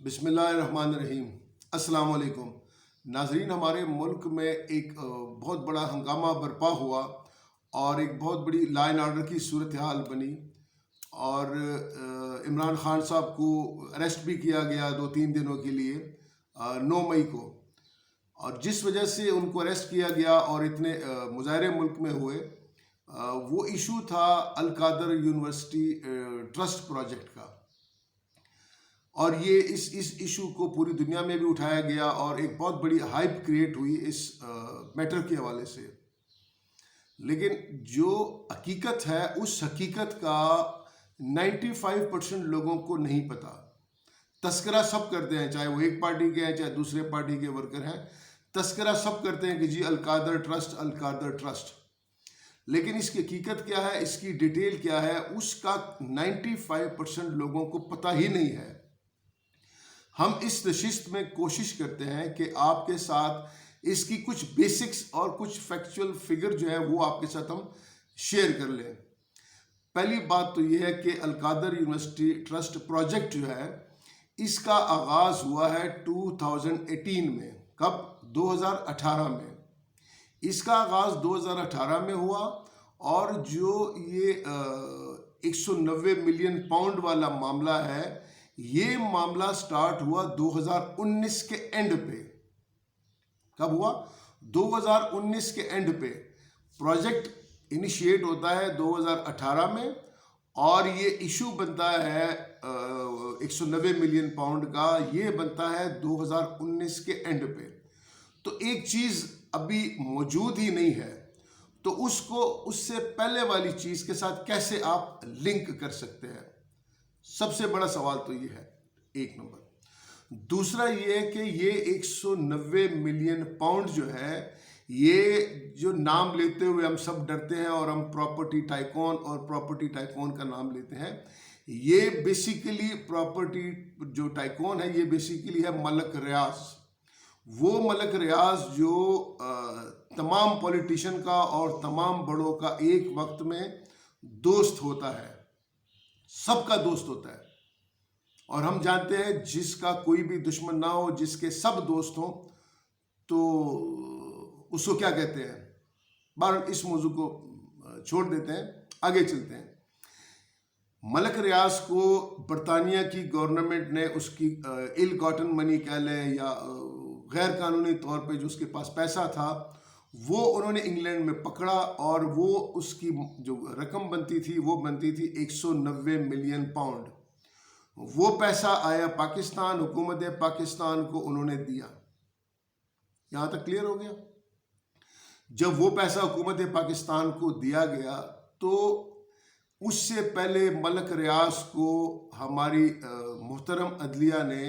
بسم اللہ الرحمن الرحیم۔ السلام علیکم ناظرین، ہمارے ملک میں ایک بہت بڑا ہنگامہ برپا ہوا اور ایک بہت بڑی لا اینڈ آرڈر کی صورتحال بنی، اور عمران خان صاحب کو اریسٹ بھی کیا گیا 2-3 دنوں کے لیے 9 مئی کو، اور جس وجہ سے ان کو اریسٹ کیا گیا اور اتنے مظاہرے ملک میں ہوئے، وہ ایشو تھا القادر یونیورسٹی ٹرسٹ پروجیکٹ کا، اور یہ اس ایشو کو پوری دنیا میں بھی اٹھایا گیا اور ایک بہت بڑی ہائپ کریٹ ہوئی اس میٹر کے حوالے سے۔ لیکن جو حقیقت ہے اس حقیقت کا 95% لوگوں کو نہیں پتا۔ تذکرہ سب کرتے ہیں، چاہے وہ ایک پارٹی کے ہیں چاہے دوسرے پارٹی کے ورکر ہیں، تذکرہ سب کرتے ہیں کہ جی القادر ٹرسٹ، القادر ٹرسٹ، لیکن اس کی حقیقت کیا ہے، اس کی ڈیٹیل کیا ہے، اس کا 95% لوگوں کو پتہ ہی نہیں ہے۔ ہم اس نشست میں کوشش کرتے ہیں کہ آپ کے ساتھ اس کی کچھ بیسکس اور کچھ فیکچول فگر جو ہے وہ آپ کے ساتھ ہم شیئر کر لیں۔ پہلی بات تو یہ ہے کہ القادر یونیورسٹی ٹرسٹ پروجیکٹ جو ہے، اس کا آغاز ہوا ہے 2018 میں۔ کب؟ 2018 میں۔ اس کا آغاز 2018 میں ہوا، اور جو یہ 190 ملین پاؤنڈ والا معاملہ ہے، یہ معاملہ سٹارٹ ہوا 2019 کے اینڈ پہ۔ کب ہوا؟ 2019 کے اینڈ پہ۔ پروجیکٹ انیشیٹ ہوتا ہے 2018 میں، اور یہ ایشو بنتا ہے 190 ملین پاؤنڈ کا، یہ بنتا ہے 2019 کے اینڈ پہ۔ تو ایک چیز ابھی موجود ہی نہیں ہے، تو اس کو اس سے پہلے والی چیز کے ساتھ کیسے آپ لنک کر سکتے ہیں؟ سب سے بڑا سوال تو یہ ہے، ایک نمبر۔ دوسرا یہ ہے کہ یہ 190 ملین پاؤنڈ جو ہے، یہ جو نام لیتے ہوئے ہم سب ڈرتے ہیں اور ہم پراپرٹی ٹائکون اور پراپرٹی ٹائکون کا نام لیتے ہیں، یہ بیسیکلی پراپرٹی جو ٹائکون ہے، یہ بیسیکلی ہے ملک ریاض۔ وہ ملک ریاض جو تمام پولیٹیشن کا اور تمام بڑوں کا ایک وقت میں دوست ہوتا ہے، سب کا دوست ہوتا ہے، اور ہم جانتے ہیں جس کا کوئی بھی دشمن نہ ہو، جس کے سب دوست ہوں، تو اس کو کیا کہتے ہیں؟ بہرحال اس موضوع کو چھوڑ دیتے ہیں، آگے چلتے ہیں۔ ملک ریاض کو برطانیہ کی گورنمنٹ نے اس کی ال گاٹن منی کہہ لیں یا غیر قانونی طور پہ جو اس کے پاس پیسہ تھا، وہ انہوں نے انگلینڈ میں پکڑا، اور وہ اس کی جو رقم بنتی تھی وہ بنتی تھی 190 ملین پاؤنڈ۔ وہ پیسہ آیا پاکستان، حکومت پاکستان کو انہوں نے دیا۔ یہاں تک کلیئر ہو گیا؟ جب وہ پیسہ حکومت پاکستان کو دیا گیا، تو اس سے پہلے ملک ریاض کو ہماری محترم عدلیہ نے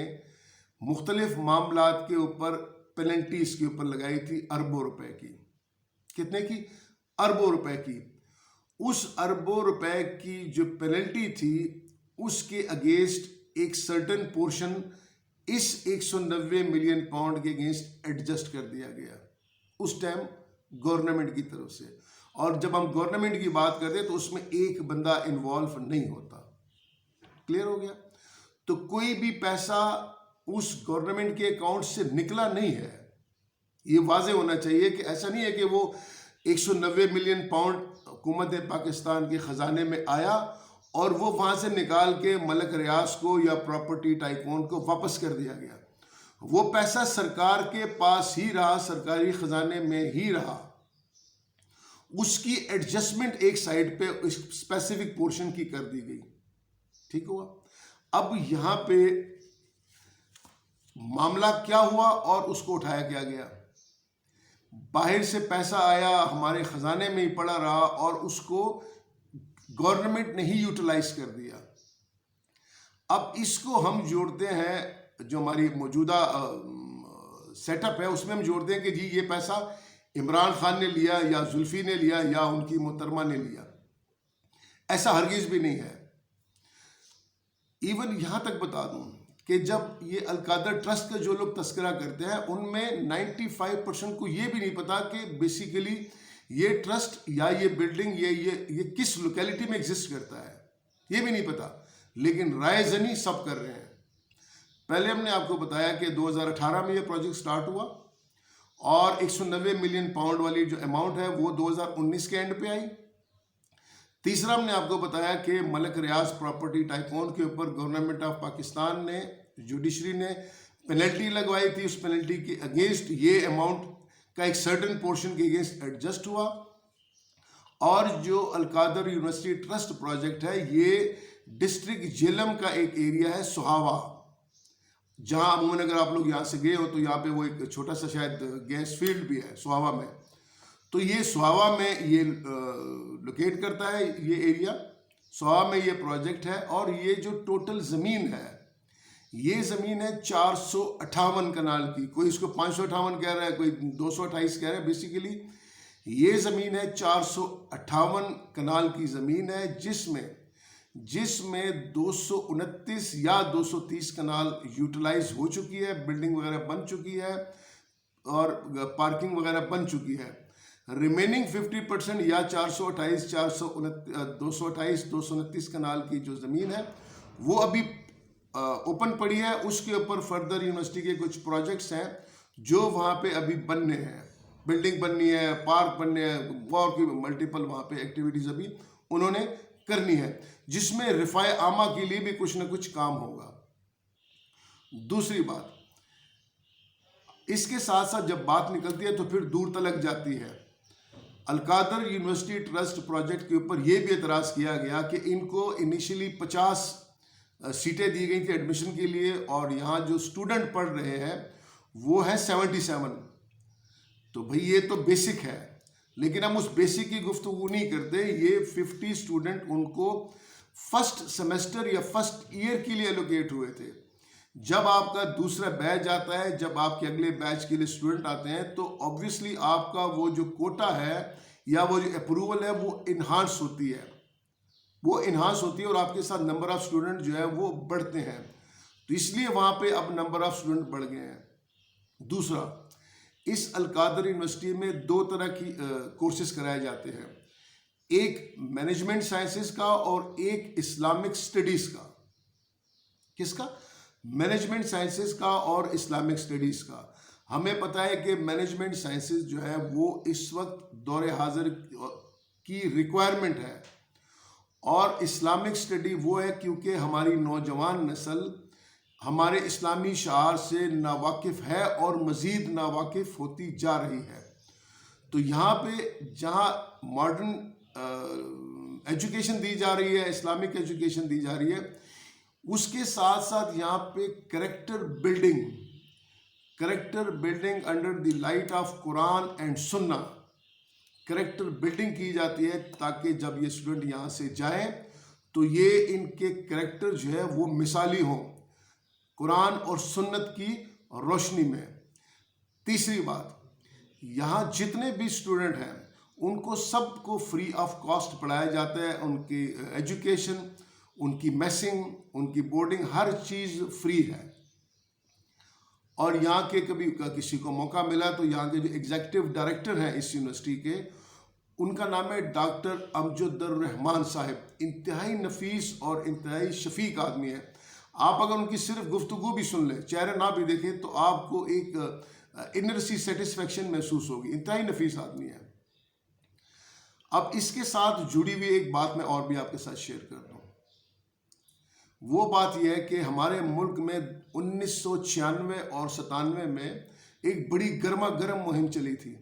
مختلف معاملات کے اوپر پینلٹیز کے اوپر لگائی تھی، اربوں روپے کی۔ کتنے کی؟ اربوں روپے کی۔ اس اربوں روپے کی جو پینلٹی تھی، اس کے اگینسٹ ایک سرٹن پورشن اس 190 ملین پاؤنڈ کے اگینسٹ ایڈجسٹ کر دیا گیا اس ٹائم گورنمنٹ کی طرف سے۔ اور جب ہم گورنمنٹ کی بات کرتے ہیں تو اس میں ایک بندہ انوالو نہیں ہوتا۔ کلیئر ہو گیا؟ تو کوئی بھی پیسہ اس گورنمنٹ کے اکاؤنٹ سے نکلا نہیں ہے، یہ واضح ہونا چاہیے کہ ایسا نہیں ہے کہ وہ 190 ملین پاؤنڈ حکومت پاکستان کے خزانے میں آیا اور وہ وہاں سے نکال کے ملک ریاض کو یا پراپرٹی ٹائکون کو واپس کر دیا گیا۔ وہ پیسہ سرکار کے پاس ہی رہا، سرکاری خزانے میں ہی رہا۔ اس کی ایڈجسٹمنٹ ایک سائڈ پہ اسپیسیفک پورشن کی کر دی گئی۔ ٹھیک ہوا؟ اب یہاں پہ معاملہ کیا ہوا اور اس کو اٹھایا کیا گیا؟ باہر سے پیسہ آیا، ہمارے خزانے میں ہی پڑا رہا، اور اس کو گورنمنٹ نے ہی یوٹیلائز کر دیا۔ اب اس کو ہم جوڑتے ہیں، جو ہماری موجودہ سیٹ اپ ہے اس میں ہم جوڑتے ہیں کہ جی یہ پیسہ عمران خان نے لیا یا زلفی نے لیا یا ان کی محترمہ نے لیا۔ ایسا ہرگز بھی نہیں ہے۔ ایون یہاں تک بتا دوں کہ جب یہ القادر ٹرسٹ کا جو لوگ تذکرہ کرتے ہیں، ان میں 95% کو یہ بھی نہیں پتا کہ بیسیکلی یہ ٹرسٹ یا یہ بلڈنگ یہ کس لوکیلٹی میں ایگزسٹ کرتا ہے، یہ بھی نہیں پتا، لیکن رائے زنی سب کر رہے ہیں۔ پہلے ہم نے آپ کو بتایا کہ 2018 میں یہ پروجیکٹ سٹارٹ ہوا اور 190 ملین پاؤنڈ والی جو اماؤنٹ ہے وہ 2019 کے اینڈ پہ آئی. تیسرا ہم نے آپ کو بتایا کہ ملک ریاض پراپرٹی ٹائکون کے اوپر گورنمنٹ آف پاکستان نے جوڈیشری نے پینلٹی لگوائی تھی. اس پینلٹی کے اگینسٹ یہ اماؤنٹ کا ایک سرٹن پورشن کے اگینسٹ ایڈجسٹ ہوا. اور جو القادر یونیورسٹی ٹرسٹ پروجیکٹ ہے یہ ڈسٹرکٹ جہلم کا ایک ایریا ہے سہاوا, جہاں عموماً اگر آپ لوگ یہاں سے گئے ہو تو یہاں پہ وہ ایک چھوٹا سا شاید گیس فیلڈ بھی ہے سہاوا میں. تو یہ سہاوا میں یہ لوکیٹ کرتا ہے یہ ایریا, سہاوا میں یہ پروجیکٹ ہے. اور یہ جو ٹوٹل زمین ہے یہ زمین ہے 458 کنال کی. کوئی اس کو 558 کہہ رہا ہے, کوئی 228 کہہ رہا ہے. بیسیکلی یہ زمین ہے 458 کنال کی زمین ہے, جس میں 229 یا 230 کنال یوٹیلائز ہو چکی ہے, بلڈنگ وغیرہ بن چکی ہے اور پارکنگ وغیرہ بن چکی ہے. ریمیننگ 50% یا 228 کنال کی جو زمین ہے وہ ابھی اوپن پڑی ہے. اس کے اوپر فردر یونیورسٹی کے کچھ پروجیکٹس ہیں جو وہاں پہ ابھی بننے ہیں, بلڈنگ بننی ہے, پارک بننے ہیں, اور کی ملٹیپل وہاں پہ ایکٹیویٹیز ابھی انہوں نے کرنی ہے, جس میں رفاع عامہ کے لیے بھی کچھ نہ کچھ کام ہوگا. دوسری بات, اس کے ساتھ ساتھ جب بات نکلتی ہے تو پھر دور تلک جاتی ہے. القادر یونیورسٹی ٹرسٹ پروجیکٹ کے اوپر یہ بھی اعتراض کیا گیا کہ ان کو انیشلی 50 سیٹیں دی گئی تھی ایڈمیشن کے لیے, اور یہاں جو اسٹوڈنٹ پڑھ رہے ہیں وہ ہے 77. تو بھئی یہ تو بیسک ہے, لیکن ہم اس بیسک کی گفتگو نہیں کرتے. یہ 50 اسٹوڈنٹ ان کو فرسٹ سیمسٹر یا فرسٹ ایئر کے لیے الوکیٹ ہوئے تھے. جب آپ کا دوسرا بیچ آتا ہے, جب آپ کے اگلے بیچ کے لیے اسٹوڈنٹ آتے ہیں, تو آبویسلی آپ کا وہ جو کوٹا ہے یا وہ جو اپروول ہے وہ انہانس ہوتی ہے, اور آپ کے ساتھ نمبر آف اسٹوڈنٹ جو ہے وہ بڑھتے ہیں. تو اس لیے وہاں پہ اب نمبر آف اسٹوڈنٹ بڑھ گئے ہیں. دوسرا, اس القادر یونیورسٹی میں 2 طرح کی کورسز کرائے جاتے ہیں, ایک مینجمنٹ سائنسز کا اور ایک اسلامک اسٹڈیز کا. کس کا؟ مینجمنٹ سائنسز کا اور اسلامک اسٹڈیز کا. ہمیں پتہ ہے کہ مینجمنٹ سائنسز جو ہے وہ اس وقت دور حاضر کی ریکوائرمنٹ ہے, اور اسلامک اسٹڈی وہ ہے کیونکہ ہماری نوجوان نسل ہمارے اسلامی شعار سے ناواقف ہے اور مزید ناواقف ہوتی جا رہی ہے. تو یہاں پہ جہاں ماڈرن ایجوکیشن دی جا رہی ہے, اسلامک ایجوکیشن دی جا رہی ہے, اس کے ساتھ ساتھ یہاں پہ character building under the light of Quran and سنہ, کریکٹر بلڈنگ کی جاتی ہے تاکہ جب یہ اسٹوڈنٹ یہاں سے جائیں تو یہ ان کے کریکٹر جو ہے وہ مثالی ہوں قرآن اور سنت کی روشنی میں. تیسری بات, یہاں جتنے بھی اسٹوڈنٹ ہیں ان کو سب کو فری آف کاسٹ پڑھایا جاتا ہے. ان کی ایجوکیشن, ان کی میسنگ, ان کی بورڈنگ, ہر چیز فری ہے. اور یہاں کے کبھی کسی کو موقع ملا تو یہاں کے جو ایگزیکٹو ڈائریکٹر ہیں اس یونیورسٹی کے, ان کا نام ہے ڈاکٹر امجد الرحمان صاحب. انتہائی نفیس اور انتہائی شفیق آدمی ہے. آپ اگر ان کی صرف گفتگو بھی سن لیں, چہرے نہ بھی دیکھیں, تو آپ کو ایک انر سی سیٹسفیکشن محسوس ہوگی. انتہائی نفیس آدمی ہے. اب اس کے ساتھ جڑی ہوئی ایک بات میں اور بھی آپ کے ساتھ شیئر کرتا ہوں. وہ بات یہ ہے کہ ہمارے ملک میں 1996 اور 97 میں ایک بڑی گرما گرم مہم چلی تھی,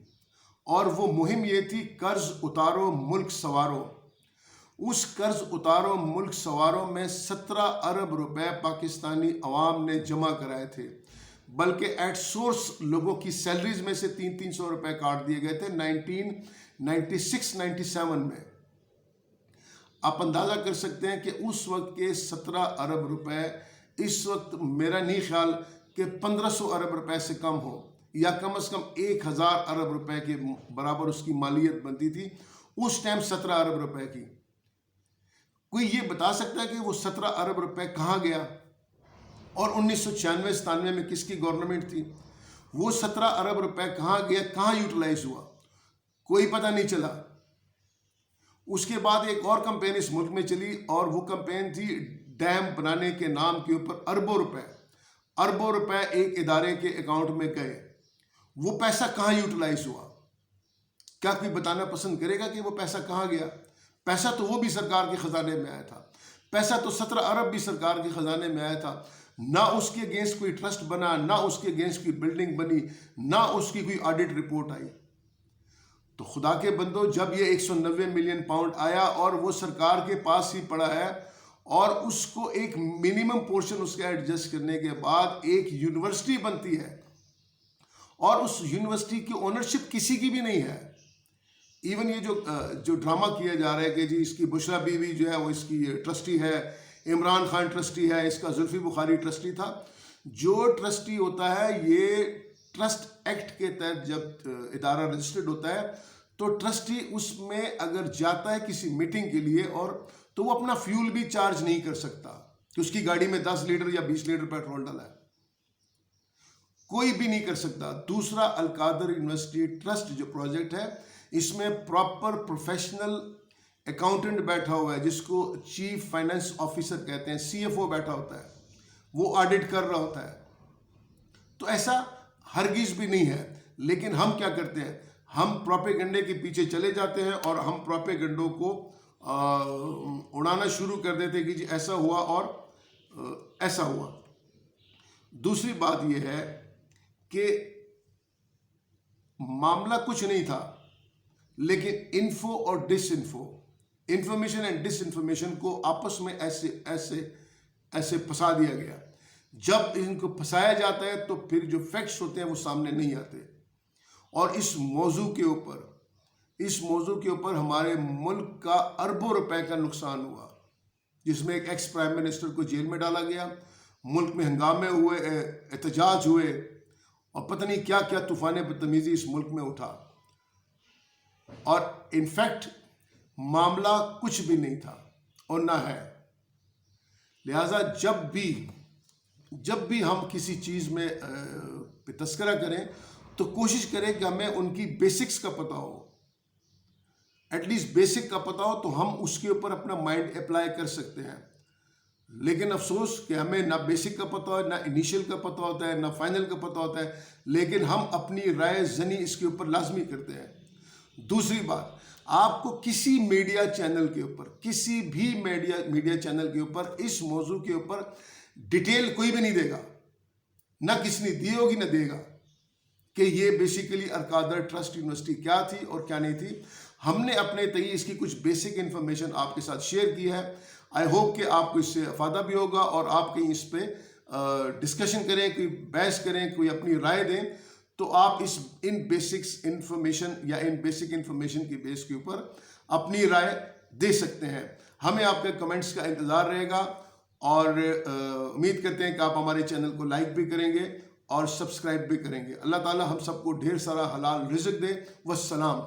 اور وہ مہم یہ تھی قرض اتارو ملک سنوارو. اس قرض اتارو ملک سنوارو میں 17 ارب روپے پاکستانی عوام نے جمع کرائے تھے, بلکہ ایٹ سورس لوگوں کی سیلریز میں سے 300 روپے کاٹ دیے گئے تھے 1996-97 میں. آپ اندازہ کر سکتے ہیں کہ اس وقت کے 17 ارب روپے اس وقت میرا نہیں خیال کہ 1500 ارب روپے سے کم ہو, یا کم از کم 1000 ارب روپے کے برابر اس کی مالیت بنتی تھی اس ٹائم 17 ارب روپے کی. کوئی یہ بتا سکتا ہے کہ وہ 17 ارب روپے کہاں گیا؟ اور 1996-97 میں کس کی گورنمنٹ تھی؟ وہ 17 ارب روپے کہاں گیا, کہاں یوٹیلائز ہوا؟ کوئی پتہ نہیں چلا. اس کے بعد ایک اور کمپین اس ملک میں چلی, اور وہ کمپین تھی ڈیم بنانے کے نام کے اوپر اربوں روپے. اربوں روپے ایک ادارے کے اکاؤنٹ میں گئے، وہ پیسہ کہاں یوٹیلائز ہوا؟ کیا کوئی بتانا پسند کرے گا کہ وہ پیسہ کہاں گیا؟ پیسہ تو وہ بھی سرکار کے خزانے میں آیا تھا، پیسہ تو 17 ارب بھی سرکار کے خزانے میں آیا تھا، نہ اس کے اگینسٹ کوئی ٹرسٹ بنا، نہ اس کے اگینسٹ کوئی بلڈنگ بنی، نہ اس کی کوئی آڈٹ رپورٹ آئی۔ تو خدا کے بندو، جب یہ 190 ملین پاؤنڈ آیا اور وہ سرکار کے پاس ہی پڑا ہے، اور اس کو ایک منیمم پورشن اس کا ایڈجسٹ کرنے کے بعد ایک یونیورسٹی بنتی ہے، اور اس یونیورسٹی کی اونرشپ کسی کی بھی نہیں ہے۔ ایون یہ جو ڈرامہ کیا جا رہا ہے کہ جی اس کی بشرا بیوی جو ہے وہ اس کی ٹرسٹی ہے، عمران خان ٹرسٹی ہے، اس کا زلفی بخاری ٹرسٹی تھا۔ جو ٹرسٹی ہوتا ہے، یہ ٹرسٹ ایکٹ کے تحت جب ادارہ رجسٹرڈ ہوتا ہے تو ٹرسٹی اس میں اگر جاتا ہے کسی میٹنگ کے لیے، اور تو وہ اپنا فیول بھی چارج نہیں کر سکتا کہ اس کی گاڑی میں 10 لیٹر یا 20 لیٹر پیٹرول ڈالا ہے، کوئی بھی نہیں کر سکتا۔ دوسرا، القادر یونیورسٹی ٹرسٹ جو پروجیکٹ ہے، اس میں پراپر پروفیشنل اکاؤنٹنٹ بیٹھا ہوا ہے، جس کو چیف فائنانس آفیسر کہتے ہیں، CFO بیٹھا ہوتا ہے، وہ آڈٹ کر رہا ہوتا ہے۔ تو ایسا ہرگز بھی نہیں ہے، لیکن ہم کیا کرتے ہیں؟ ہم پروپیگنڈے کے پیچھے چلے جاتے ہیں، اور ہم پروپیگنڈوں کو اڑانا شروع کر دیتے ہیں کہ جی ایسا ہوا اور ایسا ہوا۔ دوسری بات یہ ہے کہ معاملہ کچھ نہیں تھا، لیکن انفو اور disinfo, information and disinformation کو آپس میں ایسے پھنسا دیا گیا۔ جب ان کو پھنسایا جاتا ہے تو پھر جو فیکٹس ہوتے ہیں وہ سامنے نہیں آتے، اور اس موضوع کے اوپر ہمارے ملک کا اربوں روپے کا نقصان ہوا، جس میں ایک ایکس پرائم منسٹر کو جیل میں ڈالا گیا، ملک میں ہنگامے ہوئے، احتجاج ہوئے، اور پتہ نہیں کیا کیا طوفان بدتمیزی اس ملک میں اٹھا، اور انفیکٹ معاملہ کچھ بھی نہیں تھا اور نہ ہے۔ لہٰذا جب بھی ہم کسی چیز میں تذکرہ کریں تو کوشش کریں کہ ہمیں ان کی بیسکس کا پتہ ہو، ایٹ لیسٹ بیسک کا پتہ ہو، تو ہم اس کے اوپر اپنا مائنڈ اپلائی کر سکتے ہیں۔ لیکن افسوس کہ ہمیں نہ بیسک کا پتہ ہے، نہ انیشیل کا پتہ ہوتا ہے، نہ فائنل کا پتہ ہوتا ہے، لیکن ہم اپنی رائے زنی اس کے اوپر لازمی کرتے ہیں۔ دوسری بات، آپ کو کسی میڈیا چینل کے اوپر، کسی بھی میڈیا چینل کے اوپر اس موضوع کے اوپر ڈیٹیل کوئی بھی نہیں دے گا، نہ کسی نے دی ہوگی نہ دے گا، کہ یہ بیسیکلی القادر ٹرسٹ یونیورسٹی کیا تھی اور کیا نہیں تھی۔ ہم نے اپنے تئیں اس کی کچھ بیسک انفارمیشن آپ کے ساتھ شیئر کی ہے۔ آئی ہوپ کہ آپ کو اس سے افادہ بھی ہوگا، اور آپ کہیں اس پہ ڈسکشن کریں، کوئی بحث کریں، کوئی اپنی رائے دیں، تو آپ ان بیسک انفارمیشن کی بیس کے اوپر اپنی رائے دے سکتے ہیں۔ ہمیں آپ کے کمنٹس کا انتظار رہے گا، اور امید کرتے ہیں کہ آپ ہمارے چینل کو لائک بھی کریں گے اور سبسکرائب بھی کریں گے۔ اللہ تعالی ہم سب کو ڈھیر سارا حلال رزق دے۔ والسلام۔